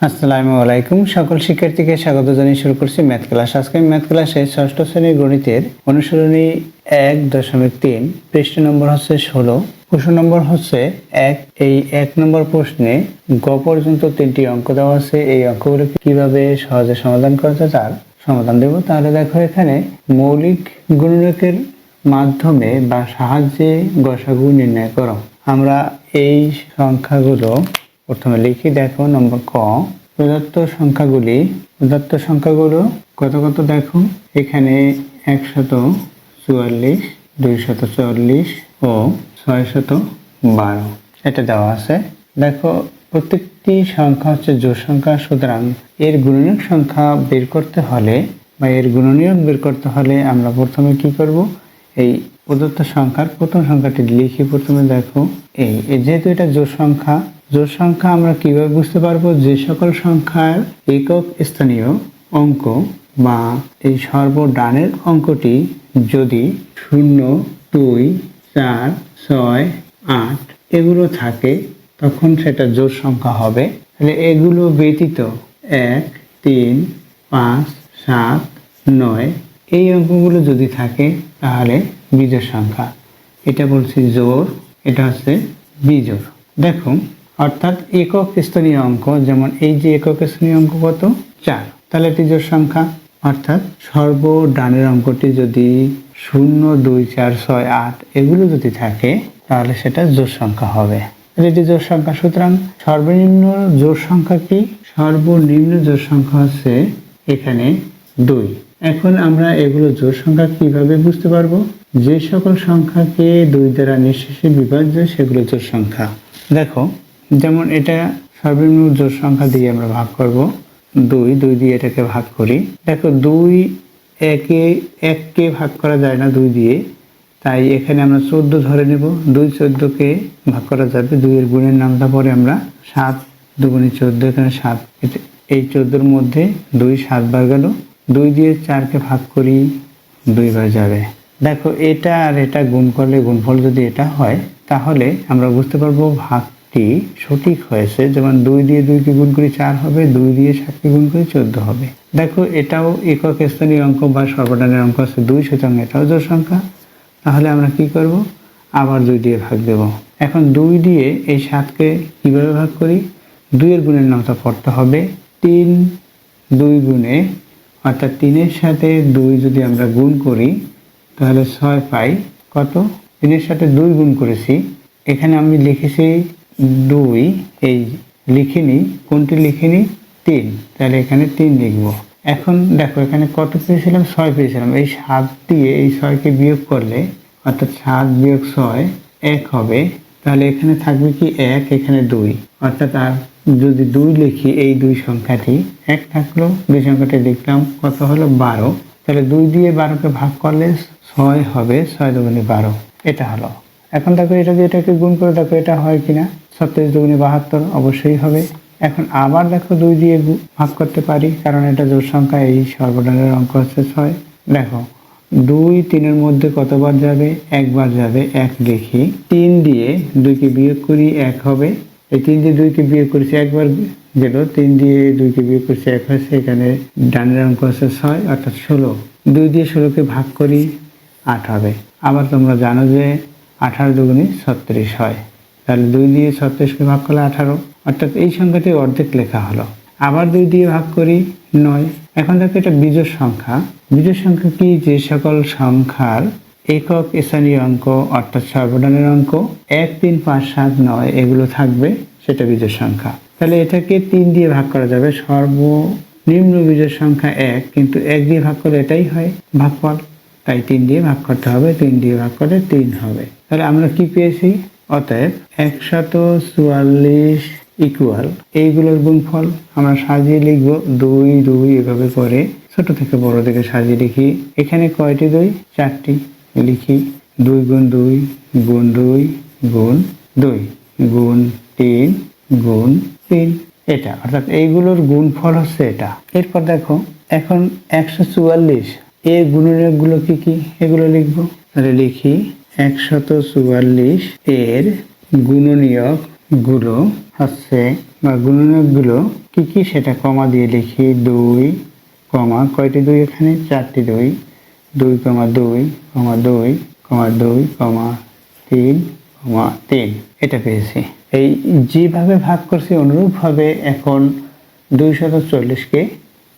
আসসালামু আলাইকুম। সকল শিক্ষার্থীকে স্বাগত জানিয়ে শুরু করছি ম্যাথ ক্লাস। আজকে ম্যাথ ক্লাসে ষষ্ঠ শ্রেণীর গণিতের অনুশীলনী 1.3 পৃষ্ঠা নম্বর হচ্ছে 16, প্রশ্ন নম্বর হচ্ছে 1। এই 1 নম্বর প্রশ্নে গ পর্যন্ত 3টি অঙ্ক দেওয়া আছে। এই অঙ্কগুলো কিভাবে সহজে সমাধান করা যায় তার সমাধান দেব। তাহলে দেখো, এখানে মৌলিক গুণনীয়কের মাধ্যমে বা সাহায্যে গসাগু নির্ণয় করো। আমরা এই সংখ্যাগুলো প্রথমে লিখি। দেখো, নম্বর ক, প্রদত্ত সংখ্যাগুলো কত কত দেখো, এখানে 144, 240 ও 612 এটা দেওয়া আছে। দেখো, প্রত্যেকটি সংখ্যা হচ্ছে জোড় সংখ্যা, সুতরাং এর গুণনীয়ক সংখ্যা বের করতে হলে বা এর গুণনীয়ক বের করতে হলে আমরা প্রথমে কি করব, এই প্রদত্ত সংখ্যার প্রথম সংখ্যাটি লিখি। প্রথমে দেখো, যেহেতু এটা জোড় সংখ্যা আমরা কিভাবে বুঝতে পারবো, যে সকল সংখ্যার একক স্থানীয় অঙ্ক বা এই সর্বডানের অঙ্কটি যদি 0, 2, 4, 6, 8 এগুলো থাকে তখন সেটা জোড় সংখ্যা হবে। তাহলে এগুলো ব্যতীত 1, 3, 5, 7, 9 এই অঙ্কগুলো যদি থাকে তাহলে বিজোড় সংখ্যা। এটা বলছি জোড়, এটা হচ্ছে বিজোড়। দেখো, অর্থাৎ একক স্থানীয় অঙ্ক, যেমন এই যে একক স্থানীয় অঙ্ক কত, 4, তাহলে এটি জোড় সংখ্যা। অর্থাৎ সর্বডানের অঙ্কটি যদি 0, 2, 4, 6, 8 এগুলো যদি থাকে তাহলে সেটা জোড় সংখ্যা হবে। এটি জোড় সংখ্যা। সুতরাং সর্বনিম্ন জোড় সংখ্যা কি? সর্বনিম্ন জোড় সংখ্যা হচ্ছে এখানে 2। এখন আমরা এগুলো জোড় সংখ্যা কিভাবে বুঝতে পারবো? যে সকল সংখ্যাকে 2 দ্বারা নিঃশেষে বিভাজ্য সেগুলো জোড় সংখ্যা। দেখো, যেমন এটা সর্বনিম্ন জোড় সংখ্যা দিয়ে আমরা ভাগ করব, 2 দিয়ে এটাকে ভাগ করি। দেখো, 2 এককে ভাগ করা যায় না 2 দিয়ে, তাই এখানে আমরা 14 ধরে নেব। 2 14কে ভাগ করা যাবে, 2 এর গুণের নামটা পরে আমরা 7 2 14, এখানে 7, এই 14-র মধ্যে 2 7 বার গেল। 2 দিয়ে 4কে ভাগ করি, 2 বার যাবে। দেখো, এটা আর এটা গুণ করলে গুণফল যদি এটা হয় তাহলে আমরা বুঝতে পারবো ভাগটি সঠিক হয়েছে। যেমন 2 দিয়ে 2কে গুণ করি 4 হবে, 2 দিয়ে 7কে গুণ করি 14 হবে। দেখো, এটাও একক স্থানীয় অঙ্ক বা সর্বডানের অঙ্ক আছে 2, সুতরাং এটাও জোড় সংখ্যা। তাহলে আমরা কি করব, আবার 2 দিয়ে ভাগ দেব। এখন 2 দিয়ে এই 7কে কিভাবে ভাগ করি, 2 এর গুণের নামটা পড়তে হবে। 3 2 গুণে, অর্থাৎ 3 এর সাথে 2 যদি আমরা গুণ করি তাহলে 6 পাই। কত? 3 এর সাথে 2 গুণ করেছি, এখানে আমি লিখেছি 2, এই লিখিনি, কোনটি লিখিনি? 3, তাহলে এখানে 3 লিখব। এখন দেখো, এখানে কত পেয়েছিলাম? 6 পেয়েছিলাম। এই 7 দিয়ে এই 6কে বিয়োগ করলে, অর্থাৎ 7 বিয়োগ 6 1 হবে। তাহলে এখানে থাকবে কি? 1, এখানে 2, অর্থাৎ আর যদি 2 লিখি, এই 2 সংখ্যাটি 1 থাকলো, 2 সংখ্যাটি লিখলাম, কত হলো? 12। তাহলে 2 দিয়ে 12কে ভাগ করলে 6 হবে, 6 2 12, এটা হলো। এখন দেখো, এটা দিয়ে এটাকে গুণ করে দেখো এটা হয় কিনা। 37 2 72, অবশ্যই হবে। এখন আবার দেখো, 2 দিয়ে ভাগ করতে পারি, কারণ এটা জোড় সংখ্যা, এই সর্বডানের অঙ্ক হচ্ছে 6। দেখো, 2 3 এর মধ্যে কতবার যাবে? 1 বার যাবে, 1 লিখি। 3 দিয়ে 2কে বিয়োগ করি, 1 হবে। এই 3 দিয়ে 2কে বিয়োগ করেছি, 1 বার গেল, 3 দিয়ে 2কে বিয়োগ করেছি, 1 হয়েছে। এখানে ডানের অঙ্ক হচ্ছে 6, অর্থাৎ 16। 2 দিয়ে 16কে ভাগ করি, 8 হবে। আবার তোমরা জানো যে 18 2 36 হয়, তাহলে 2 দিয়ে 36কে ভাগ করলে 18, অর্থাৎ এই সংখ্যাটি অর্ধেক লেখা হলো। আবার 2 দিয়ে ভাগ করি, 9। এখন দেখো, এটা বিজোড় সংখ্যা। বিজোড় সংখ্যা কি? যে সকল সংখ্যার একক স্থানীয় অঙ্ক, অর্থাৎ সর্বডানের অঙ্ক 1 3 5 7 9 এগুলো থাকবে, সেটা বিজোড় সংখ্যা। তাহলে এটাকে 3 দিয়ে ভাগ করা যাবে। সর্বনিম্ন বিজোড় সংখ্যা 1, কিন্তু 1 দিয়ে ভাগ করলে এটাই হয় ভাগফল, তাই 3 দিয়ে ভাগ করতে হবে। 3 দিয়ে ভাগ করলে 3 হবে। তাহলে আমরা কি পেয়েছি? অতএব 144 ইকুয়াল এইগুলোর গুণফল আমরা সাজিয়ে লিখব 2 2 এভাবে করে ছোট থেকে বড় দিকে সাজিয়ে লিখি। এখানে কয়টি 2? 4টি লিখি। 2 গুণ 2 গুণ 2 গুণ 2 গুণ 3 গুণ 3, এটা, অর্থাৎ এইগুলোর গুণফল হচ্ছে এটা। এরপর দেখো, এখন 144 এর গুণনীয়কগুলো কি কি এগুলো লিখবো। তাহলে লিখি 144 এর গুণনীয়ক গুলো হচ্ছে বা গুণনীয়কগুলো কি কি সেটা কমা দিয়ে লিখি। 2 কমা কয়টি 2 এখানে 4টি 2, 2 কমা 2 কমা 2 কমা 2 কমা 3 কমা 3 এটা পেয়েছি। এই যেভাবে ভাগ করছি অনুরূপভাবে এখন 240কে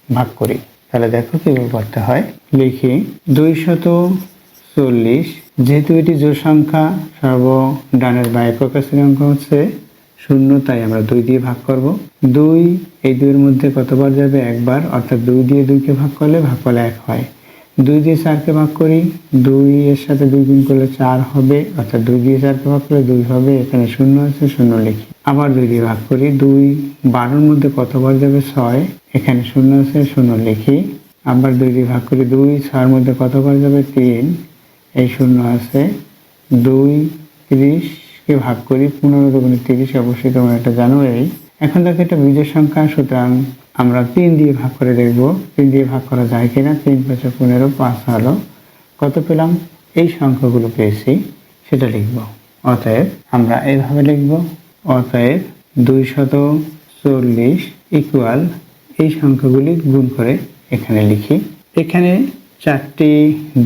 ভাগ করি। তাহলে দেখো কিভাবে করতে হয়। লিখি 240, যেহেতু এটি জোড় সংখ্যা সর্ব ডানের বা একক শ্রেণীর অঙ্ক হচ্ছে 0, তাই আমরা 2 দিয়ে ভাগ করব। 2 এই 2 এর মধ্যে কতবার যাবে? একবার, অর্থাৎ 2 দিয়ে 2কে ভাগ করলে ভাগফল 1 হয়। 2 দিয়ে 4কে ভাগ করি, 2 এর সাথে 2 গুণ করলে 4 হবে, অর্থাৎ 2 দিয়ে 4কে ভাগ করলে 2 হবে। এখানে 0 আছে, 0 লিখি। আবার 2 দিয়ে ভাগ করি, 2 12 এর মধ্যে কতবার যাবে? 6, এখানে 0 আছে, 0 লিখি। আবার 2 দিয়ে ভাগ করি, 2 6 এর মধ্যে কতবার যাবে? 3, এই 0 আছে। 2 30কে ভাগ করি, 15 দুগুণে 30, অবশ্যই তোমরা এটা জানো। এখন দেখো এটা বিজোড় সংখ্যা, সুতরাং আমরা 3 দিয়ে ভাগ করে দেখব 3 দিয়ে ভাগ করা যায় কিনা। 3 5 15, 5 হলো। কত পেলাম? এই সংখ্যাগুলো পেয়েছি, সেটা লিখব। অতএব আমরা এইভাবে লিখব, অতএব 240 ইকুয়াল এই সংখ্যাগুলি গুণ করে এখানে লিখি। এখানে 4টি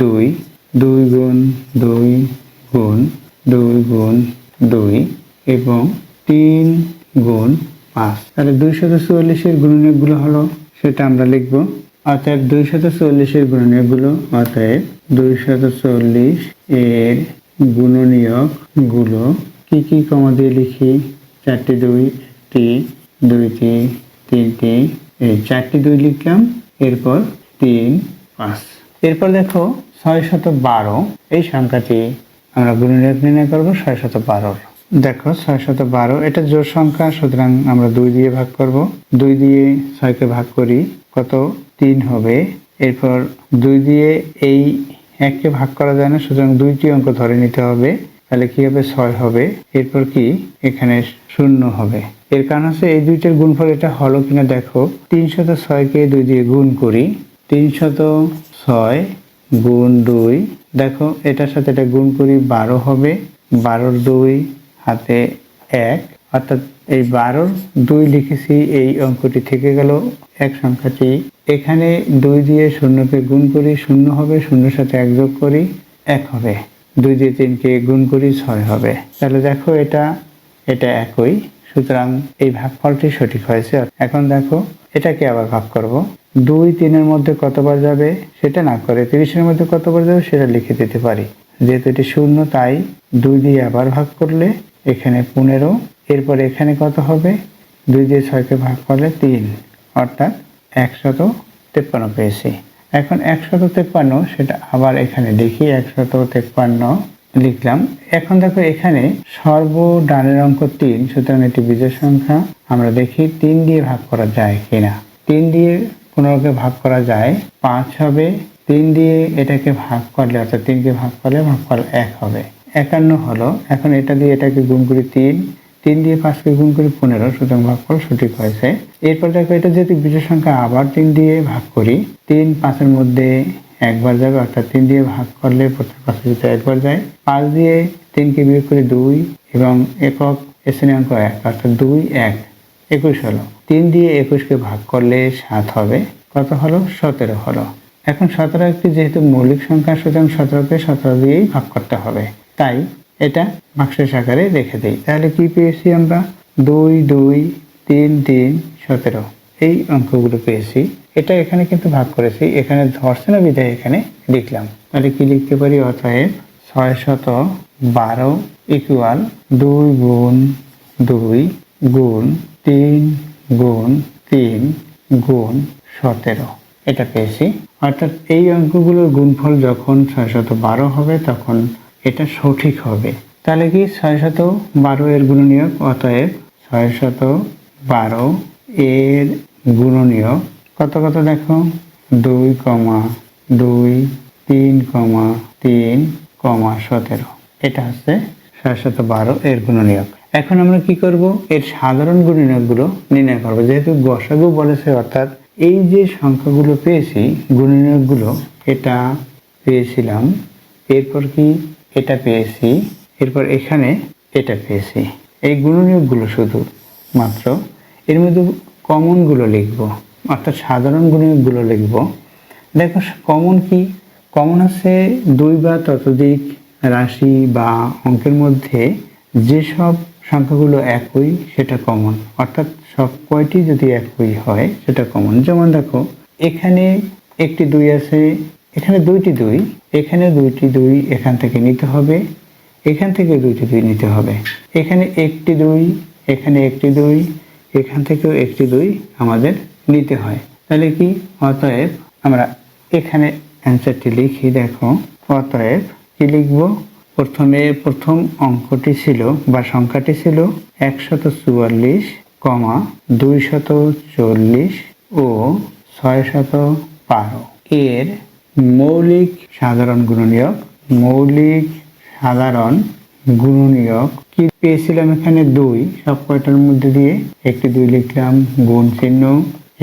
2, 2 গুণ 2 গুণ 2 গুণ 2 এবং 3 গুণ 5। তাহলে 240 এর গুণনীয়কগুলো হলো, সেটা আমরা লিখব। অতএব 240 এর গুণনীয়কগুলো, অতএব 240 এর গুণনীয়কগুলো কি কি কমা দিয়ে লিখি। 4টি 2, 1টি 2টি 3টি, এই 4টি 2 লিখলাম, এরপর 3 5। এরপর দেখো 612, এই সংখ্যাটি আমরা গুণনীয়ক নির্ণয় করব 612। দেখো 612 এটা জোড় সংখ্যা, সুতরাং আমরা 2 দিয়ে ভাগ করব। 2 দিয়ে 6কে ভাগ করি, কত? 3 হবে। এরপর 2 দিয়ে এই 1কে ভাগ করা যায় না, সুতরাং 2টি অঙ্ক ধরে নিতে হবে। তাহলে কি হবে? 6 হবে। এরপর কি? এখানে 0 হবে। এর কারণ হচ্ছে এই দুইটার গুণফল এটা হলো কিনা দেখো। 306কে 2 দিয়ে গুণ করি, 306 গুণ 2, দেখো এটার সাথে এটা গুণ করি, 12 হবে। 12 2 হাতে 1, অর্থাৎ এই 12 2 লিখেছি, এই অঙ্কটি থেকে গেল এক সংখ্যাটি। এখানে 2 দিয়ে 0কে গুণ করি, 0 হবে। 0 সাথে 1 যোগ করি, 1 হবে। 2 দিয়ে 3কে গুণ করি, 6 হবে। তাহলে দেখো এটা একই, সুতরাং এই ভাগফলটি সঠিক হয়েছে। এখন দেখো এটাকে আবার ভাগ করব। 2 3 এর মধ্যে কতবার যাবে সেটা না করে 30 এর মধ্যে কতবার যাবে সেটা লিখে দিতে পারি। যেহেতু এটি 0, তাই 2 দিয়ে আবার ভাগ করলে এখানে 15। এরপর এখানে কত হবে? 2 দিয়ে 6কে ভাগ করলে 3, অর্থাৎ 153 পেয়েছি। এখন 153 সেটা আবার এখানে লিখি, 153 লিখলাম। এখন দেখো এখানে সর্ব ডানের অঙ্ক 3, সুতরাং এটি বিজোড় সংখ্যা। আমরা দেখি 3 দিয়ে ভাগ করা যায় কিনা। 3 দিয়ে 15কে ভাগ করা যায়, 5 হবে। 3 দিয়ে এটাকে ভাগ করলে, অর্থাৎ 3কে ভাগ করলে ভাগফল 1 হবে, 51 হলো। এখন এটা দিয়ে এটাকে গুণ করি 3 দিয়ে 5কে গুণ করি 15, সুতরাং ভাগফল সঠিক হয়েছে। এরপর দেখো এটা যেহেতু বিজোড় সংখ্যা, আবার 3 দিয়ে ভাগ করি। 3 5 এর মধ্যে একবার যাবে, অর্থাৎ 3 দিয়ে ভাগ করলে প্রত্যেক 5 ভিতরে একবার যায়। 5 দিয়ে 3কে বিয়োগ করে 2 এবং একক শ্রেণীঅঙ্ক 1, অর্থাৎ 2 1 21 হলো। 3 দিয়ে 21কে ভাগ করলে 7 হবে, কত হলো? 17 হলো। এখন 17 একটি যেহেতু মৌলিক সংখ্যা, সুতরাং 17কে 17 দিয়েই ভাগ করতে হবে, তাই এটা ভাগশেষ আকারে রেখে দেই। তাহলে কি পেয়েছি আমরা? 2 2 3 3 17, এই অঙ্কগুলো পেয়েছি। এটা এখানে কিন্তু ভাগ করেছি, এখানে ধরছে না বিধায় এখানে লিখলাম। তাহলে কি লিখতে পারি? অতএব 612 ইকুয়াল 2 গুণ 2 গুণ 3 গুণ 3 গুণ 17, এটা পেয়েছি। অর্থাৎ এই অঙ্কগুলোর গুণফল যখন 612 হবে তখন এটা সঠিক হবে। তাহলে কি 612 এর গুণনীয়ক, অতএব 612 এর গুণনীয়ক কত কত দেখো, 2, 2 3, 3, 17, এটা হচ্ছে 612 এর গুণনীয়ক। এখন আমরা কি করব? এর সাধারণ গুণনীয়কগুলো নির্ণয় করব। যেহেতু গসাগু বলেছে, অর্থাৎ এই যে সংখ্যাগুলো পেয়েছি গুণনীয়কগুলো, এটা পেয়েছিলাম, এরপর কি এটা পেয়েছি, এরপর এখানে এটা পেয়েছি। এই গুণনীয়কগুলো শুধু মাত্র এর মধ্যে কমনগুলো লিখব, অর্থাৎ সাধারণ গুণনীয়কগুলো লিখব। দেখো কমন কি? কমন আছে 2 বা ততোধিক রাশি বা অঙ্কের মধ্যে যেসব সংখ্যাগুলো একই সেটা কমন, অর্থাৎ সব কয়টি যদি একই হয় সেটা কমন। যেমন দেখো এখানে একটি 2 আছে, এখানে 2টি 2, এখানে 2টি 2 এখান থেকে নিতে হবে, এখান থেকে 2টি 2 নিতে হবে, এখানে একটি 2, এখানে একটি 2, এখান থেকেও একটি 2 আমাদের নিতে হয়। তাহলে কি? অতএব আমরা এখানে অ্যান্সারটি লিখি। দেখো অতএব কি লিখব? প্রথমে প্রথম অঙ্কটি ছিল বা সংখ্যাটি ছিল 144, 240 ও 612 এর মৌলিক সাধারণ গুণনীয়ক। মৌলিক সাধারণ গুণনীয়ক কি পেয়েছিলাম? এখানে 2, সব কয়টার মধ্যে দিয়ে একটি 2 লিখলাম, গুণ চিহ্ন,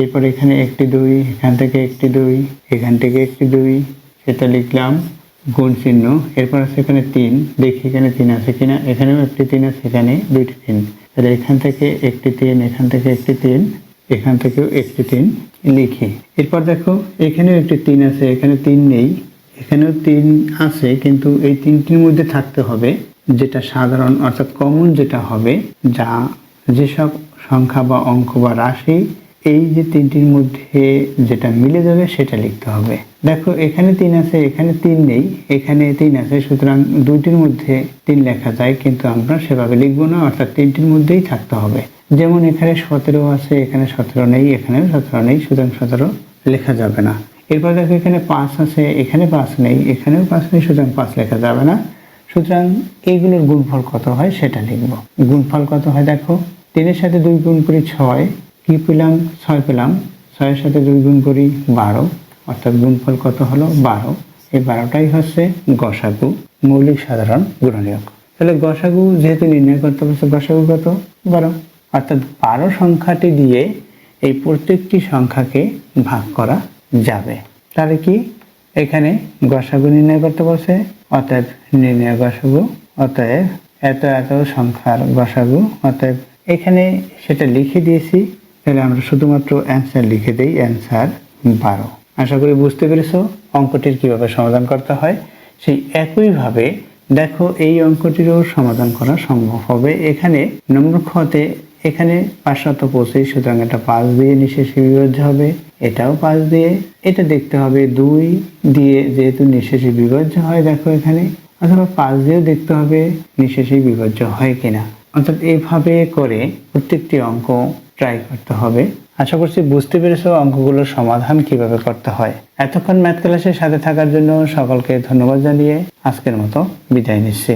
এরপর এখানে একটি 2, এখান থেকে একটি 2, এখান থেকে একটি 2, সেটা লিখলাম, গুণ চিহ্ন। এরপর আছে এখানে 3, দেখি এখানে 3 আছে কিনা, এখানেও একটি 3 আছে, এখানে 2টি 3, তাহলে এখান থেকে একটি 3, এখান থেকে একটি 3, এখান থেকেও একটি 3 লিখি। এরপর দেখো এখানেও একটি 3 আছে, এখানে 3 নেই, এখানেও 3 আছে, কিন্তু এই 3টির মধ্যে থাকতে হবে যেটা সাধারণ অর্থাৎ কমন যেটা হবে, যা যেসব সংখ্যা বা অঙ্ক বা রাশি এই যে 3টির মধ্যে যেটা মিলে যাবে সেটা লিখতে হবে। দেখো এখানে 3 আছে, এখানে 3 নেই, এখানে 3 আছে, সুতরাং 2টির মধ্যে 3 লেখা যায়, কিন্তু আমরা সেভাবে লিখবো না, অর্থাৎ 3টির মধ্যেই থাকতে হবে। যেমন এখানে 17 আছে, এখানে 17 নেই, এখানেও 17 নেই, সুতরাং 17 লেখা যাবে না। এরপর দেখো এখানে 5 আছে, এখানে 5 নেই, এখানেও 5 নেই, সুতরাং 5 লেখা যাবে না। সুতরাং এইগুলোর গুণফল কত হয় সেটা লিখব। গুণফল কত হয়? দেখো 3 এর সাথে 2 গুণ করি 6, কি পেলাম? 6 পেলাম। 6 এর সাথে 2 গুণ করি 12, অর্থাৎ গুণফল কত হলো? 12। এই 12টাই হচ্ছে গসাগু, মৌলিক সাধারণ গুণনীয়ক। তাহলে গসাগু যেহেতু নির্ণয় করতে বলছে, গসাগু কত? 12, অর্থাৎ 12 সংখ্যাটি দিয়ে এই প্রত্যেকটি সংখ্যাকে ভাগ করা যাবে। তাহলে কি এখানে গসাগু নির্ণয় করতে বলছে, অতএব নির্ণয় গসাগু, অতএব এত এত সংখ্যার গসাগু, অতএব এখানে সেটা লিখে দিয়েছি। তাহলে আমরা শুধুমাত্র অ্যান্সার লিখে দেই, অ্যান্সার 12। আশা করি বুঝতে পেরেছো অঙ্কটির কিভাবে সমাধান করতে হয়। সেই একইভাবে দেখো এই অঙ্কটিরও সমাধান করা সম্ভব হবে। এখানে নম্বর খতে এখানে 525, সুতরাং এটা 5 দিয়ে নিঃশেষে বিভাজ্য হবে, এটাও 5 দিয়ে, এটা দেখতে হবে 2 দিয়ে যেহেতু নিঃশেষে বিভাজ্য হয়, দেখো এখানে, অথবা 5 দিয়েও দেখতে হবে নিঃশেষে বিভাজ্য হয় কিনা। অর্থাৎ এইভাবে করে প্রত্যেকটি অঙ্ক ট্রাই করতে হবে। আশা করছি বুঝতে পেরেছো অঙ্কগুলোর সমাধান কিভাবে করতে হয়। এতক্ষণ ম্যাথ ক্লাসের সাথে থাকার জন্য সকলকে ধন্যবাদ জানিয়ে আজকের মতো বিদায় নিচ্ছি।